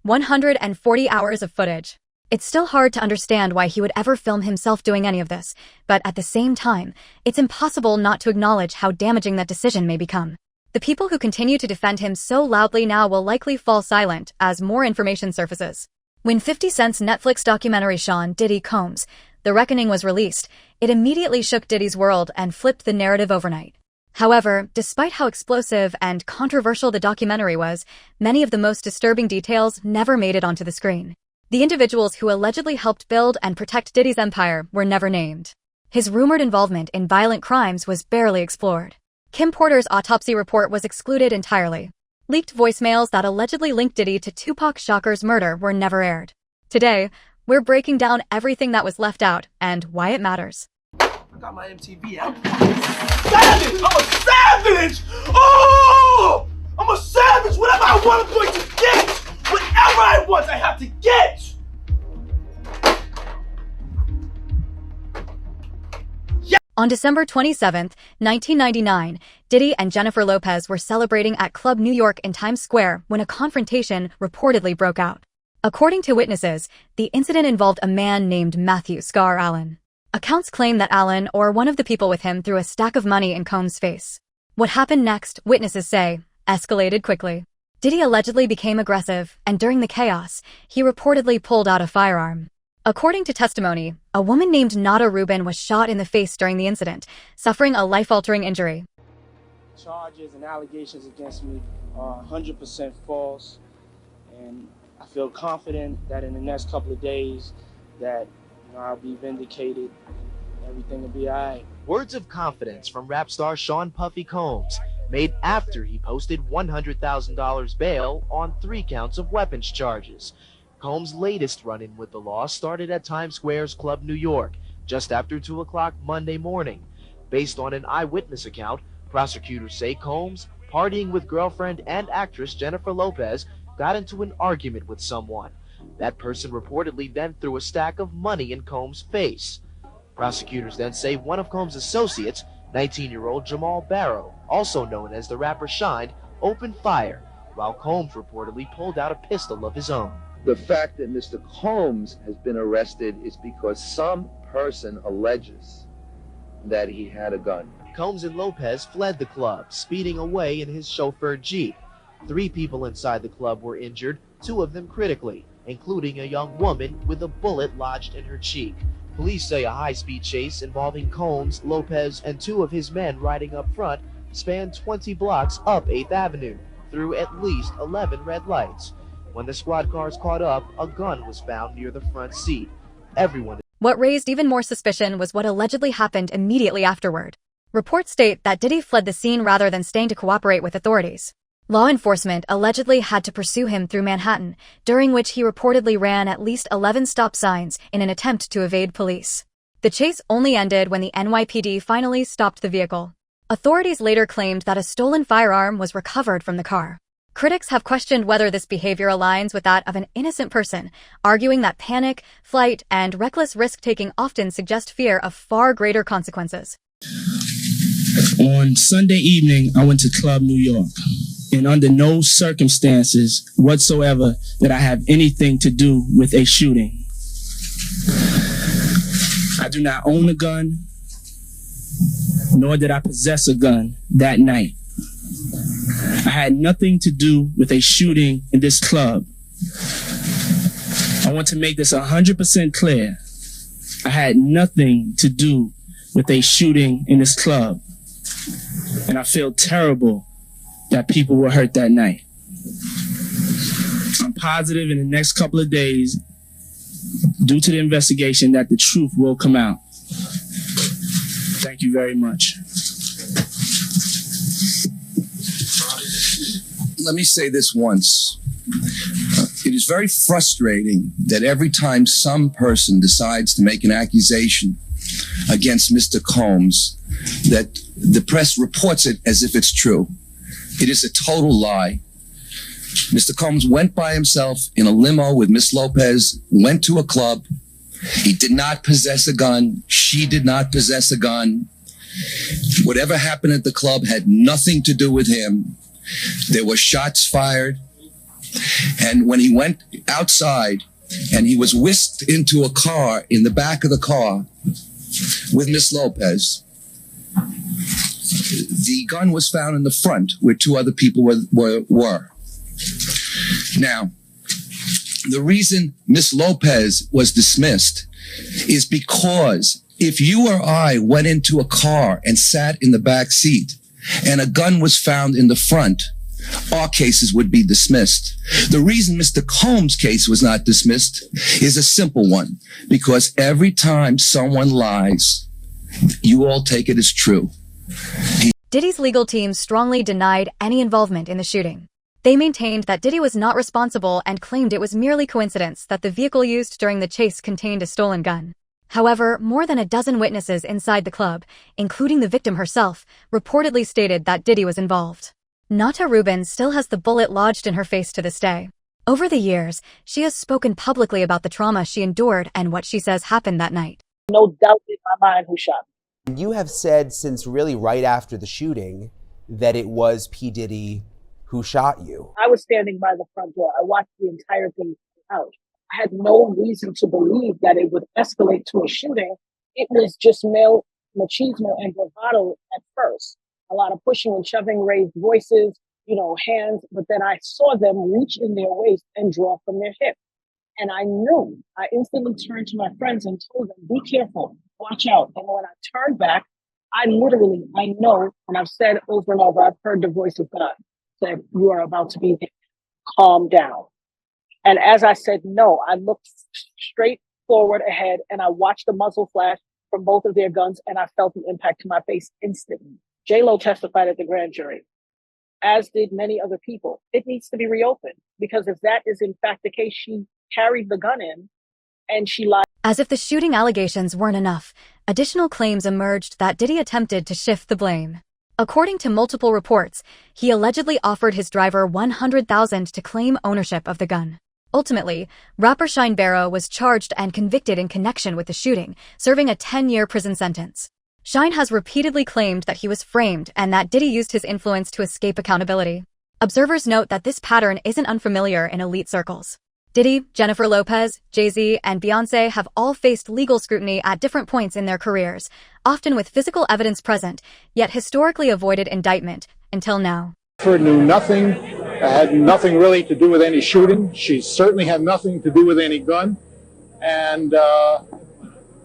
140 hours of footage. It's still hard to understand why he would ever film himself doing any of this, but at the same time, it's impossible not to acknowledge how damaging that decision may become. The people who continue to defend him so loudly now will likely fall silent as more information surfaces. When 50 Cent's Netflix documentary Sean Diddy Combs, The Reckoning was released, it immediately shook Diddy's world and flipped the narrative overnight. However, despite how explosive and controversial the documentary was, many of the most disturbing details never made it onto the screen. The individuals who allegedly helped build and protect Diddy's empire were never named. His rumored involvement in violent crimes was barely explored. Kim Porter's autopsy report was excluded entirely. Leaked voicemails that allegedly linked Diddy to Tupac Shakur's murder were never aired. Today, we're breaking down everything that was left out and why it matters. I got my MTV out. Savage! I'm a savage! Oh! I'm a savage! Whatever I want, I'm going to get! Whatever I want, I have to get! On December 27, 1999, Diddy and Jennifer Lopez were celebrating at Club New York in Times Square when a confrontation reportedly broke out. According to witnesses, the incident involved a man named Matthew Scar Allen. Accounts claim that Allen, or one of the people with him, threw a stack of money in Combs' face. What happened next, witnesses say, escalated quickly. Diddy allegedly became aggressive, and during the chaos, he reportedly pulled out a firearm. According to testimony, a woman named Nada Rubin was shot in the face during the incident, suffering a life-altering injury. Charges and allegations against me are 100% false, and I feel confident that in the next couple of days that I'll be vindicated. Everything will be all right. Words of confidence from rap star Sean Puffy Combs, made after he posted $100,000 bail on 3 counts of weapons charges. Combs' latest run-in with the law started at Times Square's Club New York, just after 2 o'clock Monday morning. Based on an eyewitness account, prosecutors say Combs, partying with girlfriend and actress Jennifer Lopez, got into an argument with someone. That person reportedly then threw a stack of money in Combs' face. Prosecutors then say one of Combs' associates, 19-year-old Jamal Barrow, also known as the rapper Shine, opened fire, while Combs reportedly pulled out a pistol of his own. The fact that Mr. Combs has been arrested is because some person alleges that he had a gun. Combs and Lopez fled the club, speeding away in his chauffeured Jeep. 3 people inside the club were injured, 2 of them critically, including a young woman with a bullet lodged in her cheek. Police say a high-speed chase involving Combs, Lopez, and 2 of his men riding up front spanned 20 blocks up 8th Avenue, through at least 11 red lights. When the squad cars caught up, a gun was found near the front seat. What raised even more suspicion was what allegedly happened immediately afterward. Reports state that Diddy fled the scene rather than staying to cooperate with authorities. Law enforcement allegedly had to pursue him through Manhattan, during which he reportedly ran at least 11 stop signs in an attempt to evade police. The chase only ended when the NYPD finally stopped the vehicle. Authorities later claimed that a stolen firearm was recovered from the car. Critics have questioned whether this behavior aligns with that of an innocent person, arguing that panic, flight, and reckless risk-taking often suggest fear of far greater consequences. On Sunday evening, I went to Club New York, and under no circumstances whatsoever did I have anything to do with a shooting. I do not own a gun, nor did I possess a gun that night. I had nothing to do with a shooting in this club. I want to make this 100% clear. I had nothing to do with a shooting in this club. And I feel terrible that people were hurt that night. I'm positive in the next couple of days, due to the investigation, that the truth will come out. Thank you very much. Let me say this once. It is very frustrating that every time some person decides to make an accusation against Mr. Combs, that the press reports it as if it's true. It is a total lie. Mr. Combs went by himself in a limo with Miss Lopez, went to a club. He did not possess a gun. She did not possess a gun. Whatever happened at the club had nothing to do with him. There were shots fired. And when he went outside and he was whisked into a car in the back of the car with Miss Lopez, the gun was found in the front where two other people were. Now, the reason Miss Lopez was dismissed is because if you or I went into a car and sat in the back seat and a gun was found in the front, our cases would be dismissed. The reason Mr. Combs' case was not dismissed is a simple one, because every time someone lies, you all take it as true. Diddy's legal team strongly denied any involvement in the shooting. They maintained that Diddy was not responsible and claimed it was merely coincidence that the vehicle used during the chase contained a stolen gun. However, more than a dozen witnesses inside the club, including the victim herself, reportedly stated that Diddy was involved. Nata Rubin still has the bullet lodged in her face to this day. Over the years, she has spoken publicly about the trauma she endured and what she says happened that night. No doubt in my mind who shot me. You have said since really right after the shooting that it was P. Diddy who shot you. I was standing by the front door. I watched the entire thing out. I had no reason to believe that it would escalate to a shooting. It was just male machismo and bravado at first. A lot of pushing and shoving, raised voices, hands. But then I saw them reach in their waist and draw from their hip. And I knew. I instantly turned to my friends and told them, be careful, watch out. And when I turned back, I know, and I've said over and over, I've heard the voice of God said, you are about to be calm down. And as I said no, I looked straight forward ahead and I watched the muzzle flash from both of their guns and I felt the impact to my face instantly. J-Lo testified at the grand jury, as did many other people. It needs to be reopened because if that is in fact the case, she carried the gun in and she lied. As if the shooting allegations weren't enough, additional claims emerged that Diddy attempted to shift the blame. According to multiple reports, he allegedly offered his driver $100,000 to claim ownership of the gun. Ultimately, rapper Shine Barrow was charged and convicted in connection with the shooting, serving a 10-year prison sentence. Shine has repeatedly claimed that he was framed and that Diddy used his influence to escape accountability. Observers note that this pattern isn't unfamiliar in elite circles. Diddy, Jennifer Lopez, Jay-Z, and Beyoncé have all faced legal scrutiny at different points in their careers, often with physical evidence present, yet historically avoided indictment, until now. Jennifer knew nothing, had nothing really to do with any shooting. She certainly had nothing to do with any gun. And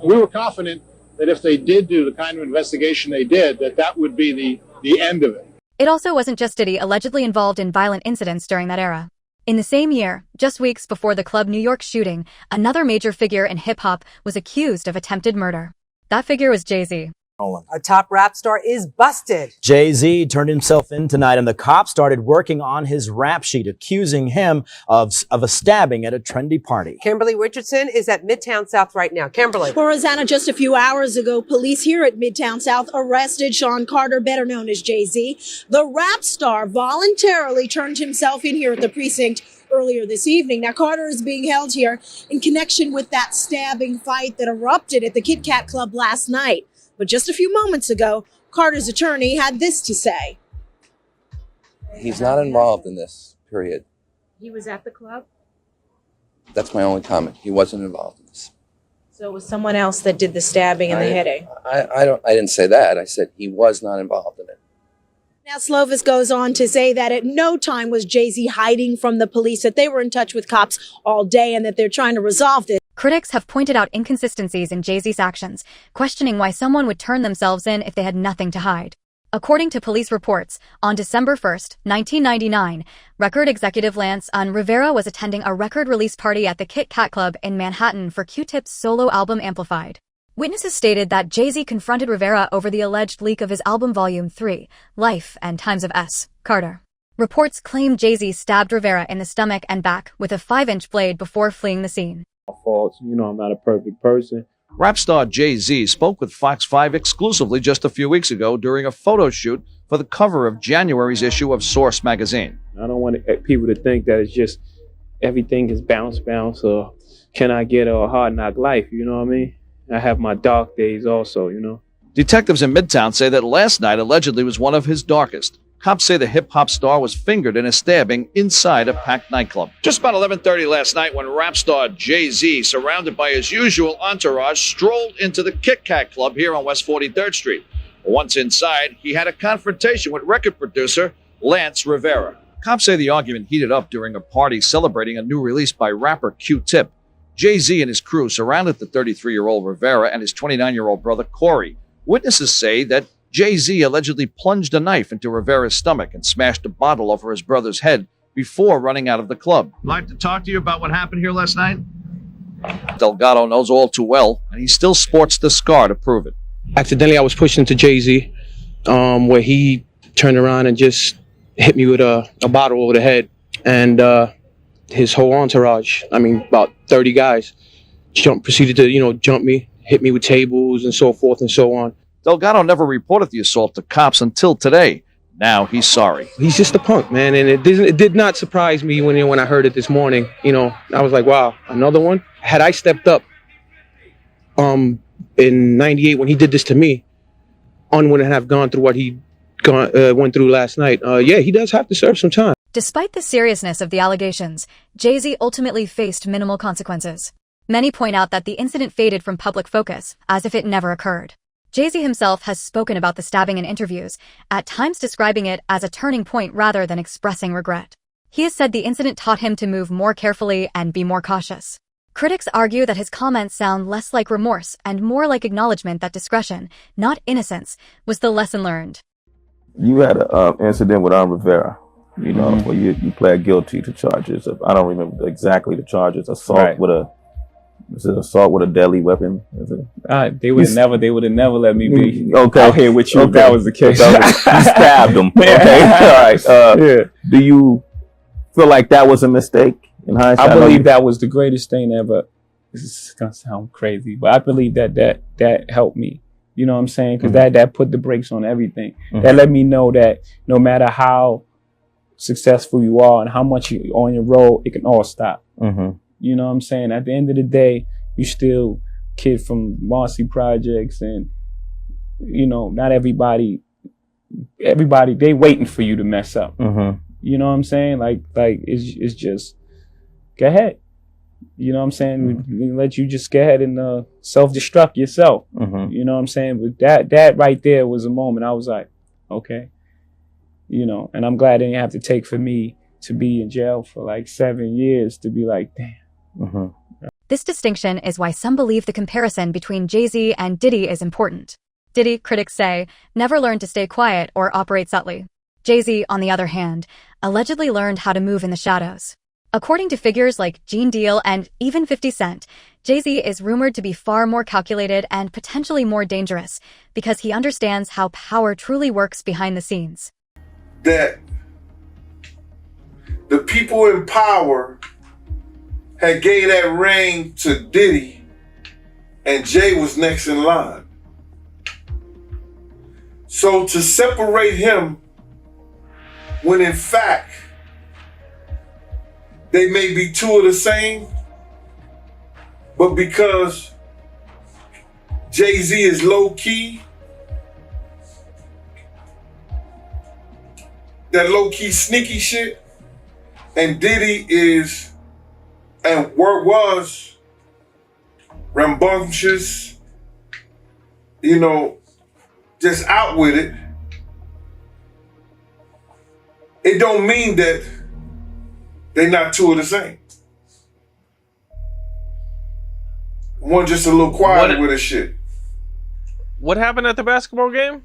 we were confident that if they did do the kind of investigation they did, that would be the end of it. It also wasn't just Diddy allegedly involved in violent incidents during that era. In the same year, just weeks before the Club New York shooting, another major figure in hip-hop was accused of attempted murder. That figure was Jay-Z. A top rap star is busted. Jay-Z turned himself in tonight, and the cops started working on his rap sheet, accusing him of a stabbing at a trendy party. Kimberly Richardson is at Midtown South right now. Kimberly. Well, Rosanna, just a few hours ago, police here at Midtown South arrested Sean Carter, better known as Jay-Z. The rap star voluntarily turned himself in here at the precinct earlier this evening. Now, Carter is being held here in connection with that stabbing fight that erupted at the Kit Kat Club last night. But just a few moments ago, Carter's attorney had this to say. He's not involved in this, period. He was at the club? That's my only comment. He wasn't involved in this. So it was someone else that did the stabbing and the hitting? I didn't say that. I said he was not involved in it. Now, Slovis goes on to say that at no time was Jay-Z hiding from the police, that they were in touch with cops all day and that they're trying to resolve this. Critics have pointed out inconsistencies in Jay-Z's actions, questioning why someone would turn themselves in if they had nothing to hide. According to police reports, on December 1st, 1999, record executive Lance Rivera was attending a record release party at the Kit Kat Club in Manhattan for Q-Tip's solo album Amplified. Witnesses stated that Jay-Z confronted Rivera over the alleged leak of his album Volume 3, Life and Times of S. Carter. Reports claim Jay-Z stabbed Rivera in the stomach and back with a 5-inch blade before fleeing the scene. Faults, I'm not a perfect person. Rap star Jay-Z spoke with Fox 5 exclusively just a few weeks ago during a photo shoot for the cover of January's issue of Source magazine. I don't want people to think that it's just everything is bounce, or can I get a hard knock life, you know what I mean? I have my dark days also, Detectives in Midtown say that last night allegedly was one of his darkest. Cops say the hip-hop star was fingered in a stabbing inside a packed nightclub. Just about 11:30 last night when rap star Jay-Z, surrounded by his usual entourage, strolled into the Kit Kat Club here on West 43rd Street. Once inside, he had a confrontation with record producer Lance Rivera. Cops say the argument heated up during a party celebrating a new release by rapper Q-Tip. Jay-Z and his crew surrounded the 33-year-old Rivera and his 29-year-old brother Corey. Witnesses say that Jay-Z allegedly plunged a knife into Rivera's stomach and smashed a bottle over his brother's head before running out of the club. I'd like to talk to you about what happened here last night. Delgado knows all too well, and he still sports the scar to prove it. Accidentally, I was pushed into Jay-Z, where he turned around and just hit me with a bottle over the head. And his whole entourage, about 30 guys, proceeded to, jump me, hit me with tables and so forth and so on. Delgado never reported the assault to cops until today. Now he's sorry. He's just a punk, man, and it did not surprise me when I heard it this morning. I was like, wow, another one. Had I stepped up in '98 when he did this to me, on wouldn't have gone through what he went through last night. Yeah, he does have to serve some time. Despite the seriousness of the allegations, Jay-Z ultimately faced minimal consequences. Many point out that the incident faded from public focus, as if it never occurred. Jay-Z himself has spoken about the stabbing in interviews, at times describing it as a turning point rather than expressing regret. He has said the incident taught him to move more carefully and be more cautious. Critics argue that his comments sound less like remorse and more like acknowledgement that discretion, not innocence, was the lesson learned. You had an incident with Rivera, where you pled guilty to charges of, I don't remember exactly the charges, assault with a deadly weapon? They would have never let me be out here with you if that was the case. You stabbed him. Okay, all right. Do you feel like that was a mistake in hindsight? I believe that was the greatest thing ever. This is gonna sound crazy, but I believe that helped me. You know what I'm saying? Because that put the brakes on everything. That let me know that no matter how successful you are and how much you're on your road, it can all stop. You know what I'm saying? At the end of the day, you still kid from Marcy Projects, and not everybody they waiting for you to mess up. You know what I'm saying? Like it's just go ahead. You know what I'm saying? We let you just go ahead and self-destruct yourself. You know what I'm saying? But that right there was a moment I was like, okay. And I'm glad they didn't have to take for me to be in jail for like 7 years to be like, damn. This distinction is why some believe the comparison between Jay-Z and Diddy is important. Diddy, critics say, never learned to stay quiet or operate subtly. Jay-Z, on the other hand, allegedly learned how to move in the shadows. According to figures like Gene Deal and even 50 Cent, Jay-Z is rumored to be far more calculated and potentially more dangerous because he understands how power truly works behind the scenes. That the people in power had gave that ring to Diddy, and Jay was next in line. So to separate him, when in fact they may be two of the same, but because Jay-Z is low key, that low key sneaky shit, and Diddy is and was rambunctious, just out with it. It don't mean that they not two of the same. One just a little quiet with his shit. What happened at the basketball game?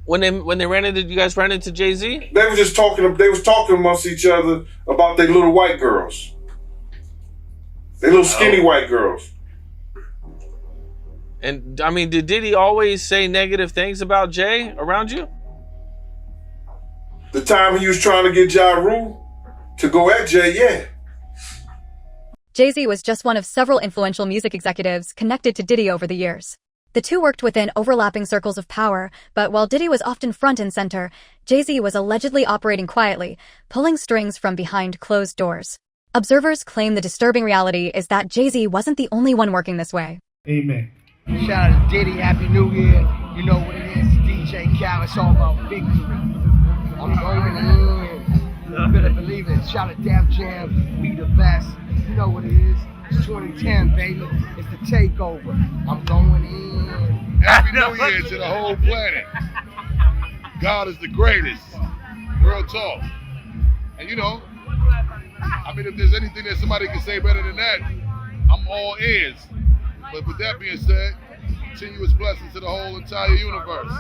When they ran into, you guys ran into Jay-Z? They was talking amongst each other about their little white girls. They little skinny white girls. And did Diddy always say negative things about Jay around you? The time he was trying to get Ja Rule to go at Jay, yeah. Jay-Z was just one of several influential music executives connected to Diddy over the years. The two worked within overlapping circles of power, but while Diddy was often front and center, Jay-Z was allegedly operating quietly, pulling strings from behind closed doors. Observers claim the disturbing reality is that Jay-Z wasn't the only one working this way. Amen. Shout out to Diddy, Happy New Year. You know what it is, J. Cal, it's all about victory. I'm going in. You better believe it. Shout at Def Jam, we the best. You know what it is. It's 2010, baby. It's the takeover. I'm going in. Happy New Year to the whole planet. God is the greatest. Real talk. And you know, I mean, if there's anything that somebody can say better than that, I'm all ears. But with that being said, continuous blessings to the whole entire universe.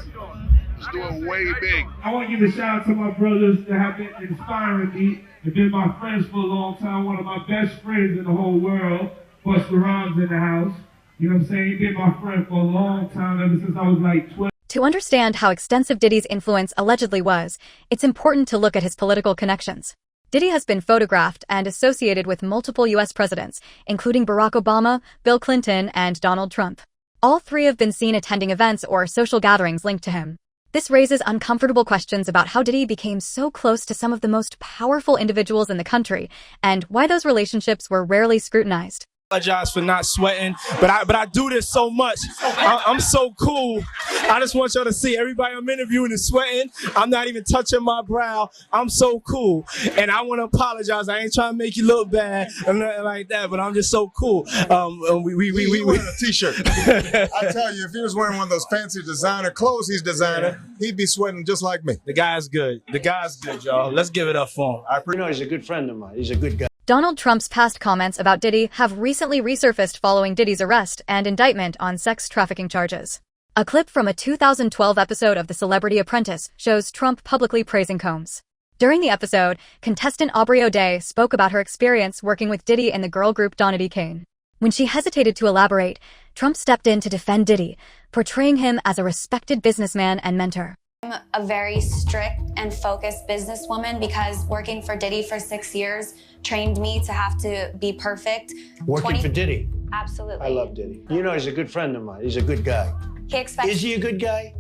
Let's do it way big. I want to give a shout out to my brothers that have been inspiring me and been my friends for a long time. One of my best friends in the whole world, Busta Rhymes in the house. You know what I'm saying? He's been my friend for a long time, ever since I was like 12. To understand how extensive Diddy's influence allegedly was, it's important to look at his political connections. Diddy has been photographed and associated with multiple U.S. presidents, including Barack Obama, Bill Clinton, and Donald Trump. All three have been seen attending events or social gatherings linked to him. This raises uncomfortable questions about how Diddy became so close to some of the most powerful individuals in the country, and why those relationships were rarely scrutinized. Apologize for not sweating, but I do this so much. I'm so cool. I just want y'all to see everybody I'm interviewing is sweating. I'm not even touching my brow. I'm so cool, and I want to apologize. I ain't trying to make you look bad or nothing like that, but I'm just so cool. He's wearing a t-shirt. I tell you, if he was wearing one of those fancy designer clothes, he's designer, he'd be sweating just like me. The guy's good. The guy's good, y'all. Let's give it up for him. He's a good friend of mine. He's a good guy. Donald Trump's past comments about Diddy have recently resurfaced following Diddy's arrest and indictment on sex trafficking charges. A clip from a 2012 episode of The Celebrity Apprentice shows Trump publicly praising Combs. During the episode, contestant Aubrey O'Day spoke about her experience working with Diddy in the girl group Donity Kane. When she hesitated to elaborate, Trump stepped in to defend Diddy, portraying him as a respected businessman and mentor. I'm a very strict and focused businesswoman because working for Diddy for 6 years trained me to have to be perfect. Working for Diddy? Absolutely. I love Diddy. He's a good friend of mine. He's a good guy. He expects. Is he a good guy?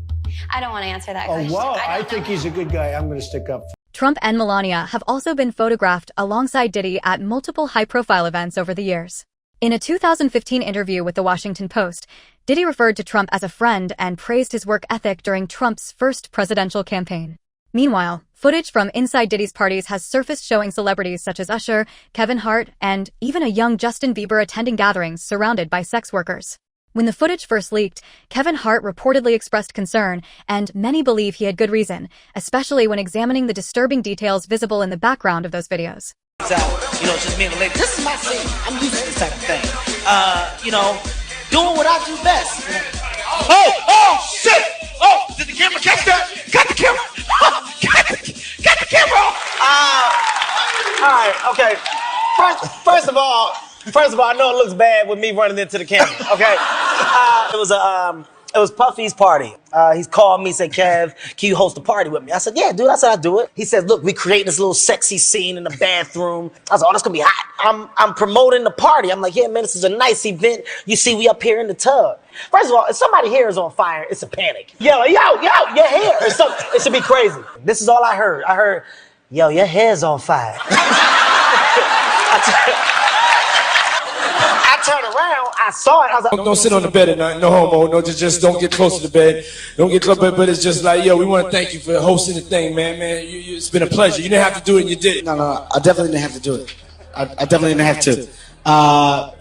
I don't want to answer that Oh, question. wow. I think he's a good guy. I'm going to stick up. Trump and Melania have also been photographed alongside Diddy at multiple high-profile events over the years. In a 2015 interview with The Washington Post, Diddy referred to Trump as a friend and praised his work ethic during Trump's first presidential campaign. Meanwhile, footage from inside Diddy's parties has surfaced showing celebrities such as Usher, Kevin Hart, and even a young Justin Bieber attending gatherings surrounded by sex workers. When the footage first leaked, Kevin Hart reportedly expressed concern, and many believe he had good reason, especially when examining the disturbing details visible in the background of those videos. Just me and the lady. This is my scene. I'm used to this type of thing. Doing what I do best. Oh, shit! Oh, did the camera catch that? Got the camera! Got the camera! All right, okay. First of all, I know it looks bad with me running into the camera, okay? It was Puffy's party. He's called me, said, Kev, can you host a party with me? I said, yeah, dude, I said I'd do it. He said, look, we creating this little sexy scene in the bathroom. I said, oh, that's gonna be hot. I'm promoting the party. I'm like, yeah, man, this is a nice event. You see, we up here in the tub. First of all, if somebody's hair is on fire, it's a panic. Yo, your hair. It should be crazy. This is all I heard. I heard, yo, your hair's on fire. I turned around, I saw it, I was like, Don't sit on the bed at night, no homo, no, just don't get close to the bed. Don't get close, but it's just like, yo, we want to thank you for hosting the thing, man, it's been a pleasure. You didn't have to do it, and you did it. No, I definitely didn't have to do it. I definitely didn't have to.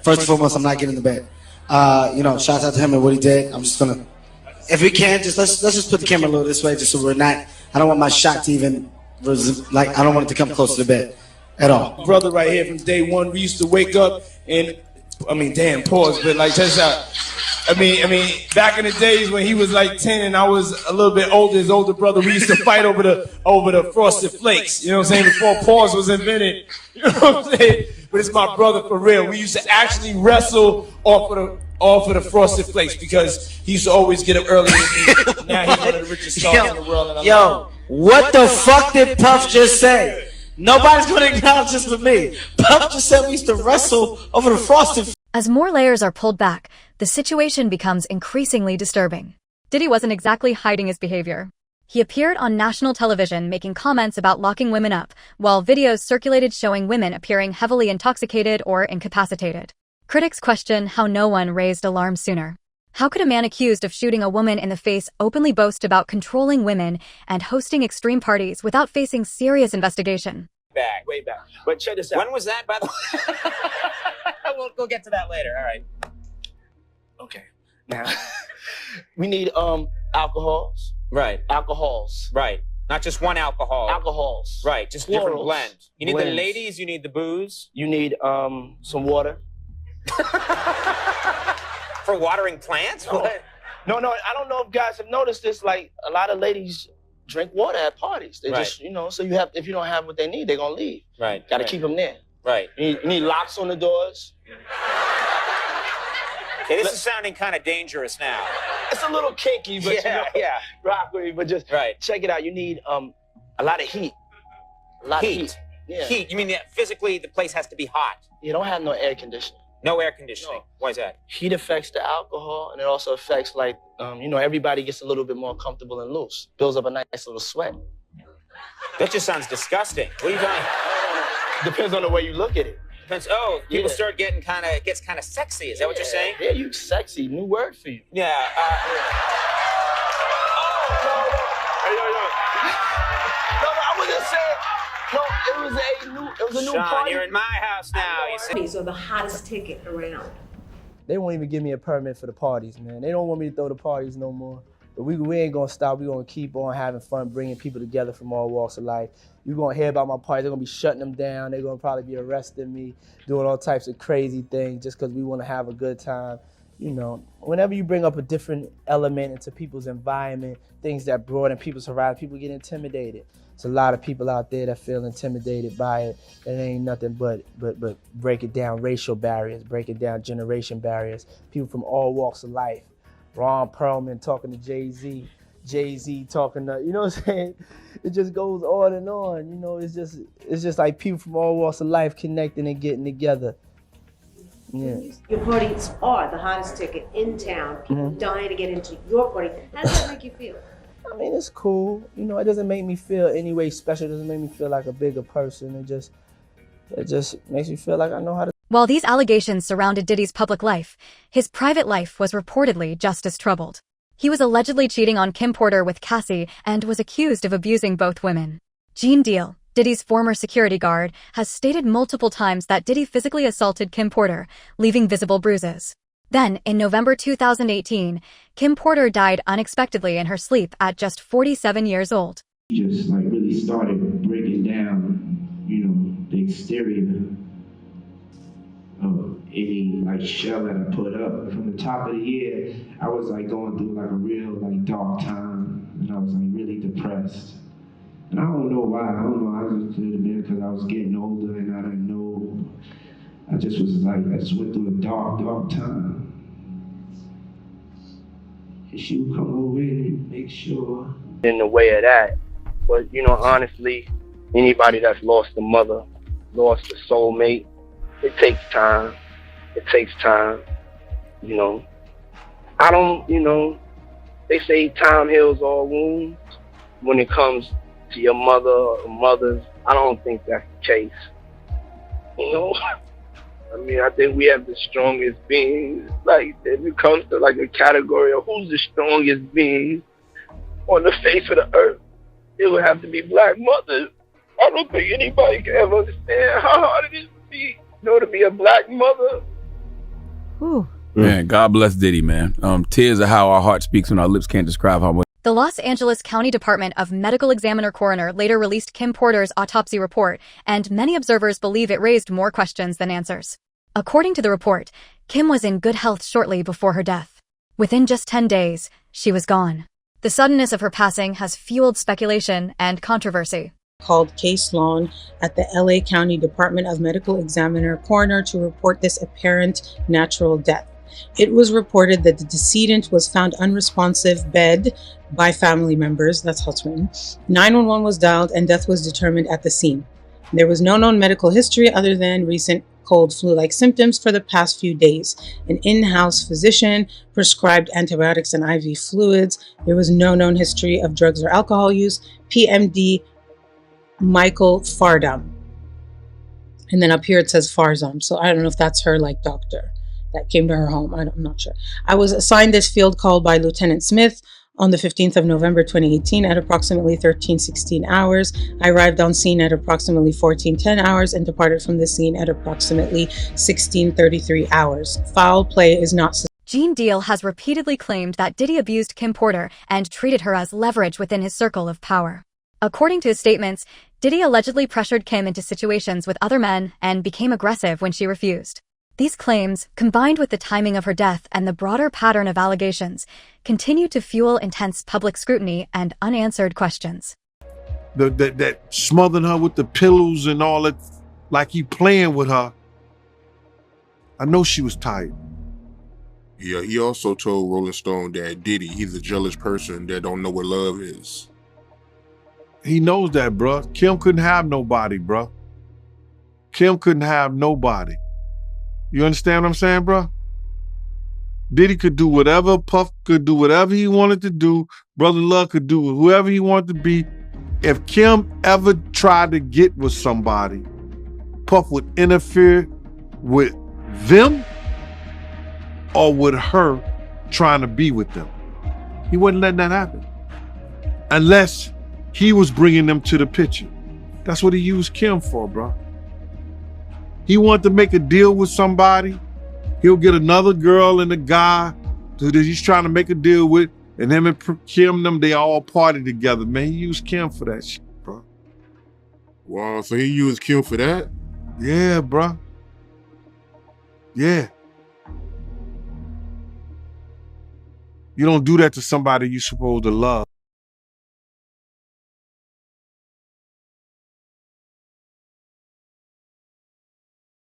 First and foremost, I'm not getting in the bed. Shout out to him and what he did. I'm just gonna, if we can, let's just put the camera a little this way, just so we're not, I don't want my shot to even, I don't want it to come close to the bed at all. Brother right here from day one, we used to wake up and, pause, but like, check this out. Back in the days when he was like 10 and I was a little bit older, his older brother, we used to fight over the Frosted Flakes. You know what I'm saying? Before pause was invented. You know what I'm saying? But it's my brother for real. We used to actually wrestle off of the Frosted Flakes because he used to always get up early with me. Now he's one of the richest stars in the world. And what the fuck did Puff just say? Nobody's gonna acknowledge this but me. Puff just said we used to wrestle over the Frosted. As more layers are pulled back, the situation becomes increasingly disturbing. Diddy wasn't exactly hiding his behavior. He appeared on national television making comments about locking women up, while videos circulated showing women appearing heavily intoxicated or incapacitated. Critics question how no one raised alarm sooner. How could a man accused of shooting a woman in the face openly boast about controlling women and hosting extreme parties without facing serious investigation? Way back. But check this out. When was that, by the way? We'll get to that later. All right. Okay. Now, we need alcohols. Right. Alcohols. Right. Not just one alcohol. Alcohols. Right. Just different Plurals. blend. You need Blends. the ladies. You need the booze. You need some water. For watering plants? No. No, I don't know if guys have noticed this. Like, a lot of ladies drink water at parties. They just, so if you don't have what they need, they're gonna leave. Right. Gotta keep them there. Right. You need locks on the doors. Okay, this is sounding kind of dangerous now. It's a little kinky, but rock with me. But just check it out. You need a lot of heat. A lot of heat. Yeah. Heat. You mean that physically the place has to be hot? You don't have no air conditioning. No air conditioning. No. Why is that? Heat affects the alcohol, and it also affects everybody gets a little bit more comfortable and loose. Builds up a nice little sweat. That just sounds disgusting. What are you talking? Depends on the way you look at it. Depends. Oh, people start getting gets kind of sexy. Is that what you're saying? Yeah, you sexy. New word for you. Yeah. No, I wasn't saying. No, it was a new Sean, party. you're in my house now. You see? Parties are the hottest ticket around. They won't even give me a permit for the parties, man. They don't want me to throw the parties no more. But we ain't gonna stop. We gonna keep on having fun, bringing people together from all walks of life. You're gonna hear about my parties. They're gonna be shutting them down. They're gonna probably be arresting me, doing all types of crazy things just because we wanna have a good time. Whenever you bring up a different element into people's environment, things that broaden people's horizon, people get intimidated. There's a lot of people out there that feel intimidated by it. It ain't nothing but break it down racial barriers, break it down generation barriers. People from all walks of life. Ron Perlman talking to Jay-Z, Jay-Z talking to, you know what I'm saying? It just goes on and on. It's just like people from all walks of life connecting and getting together. Yeah. Your parties are the hottest ticket in town. People dying to get into your party. How does that make you feel? I mean, it's cool. It doesn't make me feel any way special. It doesn't make me feel like a bigger person. It just makes me feel like I know how to. While these allegations surrounded Diddy's public life, his private life was reportedly just as troubled. He was allegedly cheating on Kim Porter with Cassie and was accused of abusing both women. Gene Deal, Diddy's former security guard, has stated multiple times that Diddy physically assaulted Kim Porter, leaving visible bruises. Then, in November 2018, Kim Porter died unexpectedly in her sleep at just 47 years old. Just really started breaking down, the exterior of any shell that I put up. From the top of the year, I was going through a real dark time, and I was really depressed. And I don't know why. I don't know. I just could have been because I was getting older and I didn't know. I just went through a dark time. And she would come over and make sure. In the way of that, but honestly, anybody that's lost a mother, lost a soulmate, it takes time. It takes time. I don't, they say time heals all wounds. When it comes to your mother or mothers, I don't think that's the case. I think we have the strongest beings. If it comes to a category of who's the strongest beings on the face of the earth, it would have to be black mothers. I don't think anybody can ever understand how hard it is to be, to be a black mother. Ooh. Man, God bless Diddy, man. Tears are how our heart speaks when our lips can't describe how much. The Los Angeles County Department of Medical Examiner Coroner later released Kim Porter's autopsy report, and many observers believe it raised more questions than answers. According to the report, Kim was in good health shortly before her death. Within just 10 days, she was gone. The suddenness of her passing has fueled speculation and controversy. Called Case Lawn at the LA County Department of Medical Examiner Coroner to report this apparent natural death. It was reported that the decedent was found unresponsive bed by family members. That's how it's written. 911 was dialed and death was determined at the scene. There was no known medical history other than recent cold flu-like symptoms for the past few days. An in-house physician prescribed antibiotics and IV fluids. There was no known history of drugs or alcohol use. PMD Michael Fardam. And then up here it says Farzam. So I don't know if that's her doctor. that came to her home. I'm not sure. I was assigned this field call by Lieutenant Smith on the 15th of November 2018 at approximately 13:16 hours. I arrived on scene at approximately 14:10 hours and departed from the scene at approximately 16:33 hours. Foul play is not. Gene Deal has repeatedly claimed that Diddy abused Kim Porter and treated her as leverage within his circle of power. According to his statements, Diddy allegedly pressured Kim into situations with other men and became aggressive when she refused. These claims, combined with the timing of her death and the broader pattern of allegations, continue to fuel intense public scrutiny and unanswered questions. That smothering her with the pillows and all that, like he playing with her. I know she was tired. Yeah, he also told Rolling Stone that Diddy, he's a jealous person that don't know what love is. He knows that, bruh. Kim couldn't have nobody, bruh. Kim couldn't have nobody. You understand what I'm saying, bruh? Diddy could do whatever, Puff could do whatever he wanted to do, Brother Love could do whoever he wanted to be. If Kim ever tried to get with somebody, Puff would interfere with them or with her trying to be with them. He wasn't letting that happen. Unless he was bringing them to the picture. That's what he used Kim for, bro. He wanted to make a deal with somebody. He'll get another girl and a guy that he's trying to make a deal with, and him and Kim, they all party together. Man, he used Kim for that shit, bro. Wow, so he used Kim for that? Yeah, bro. Yeah. You don't do that to somebody you're supposed to love.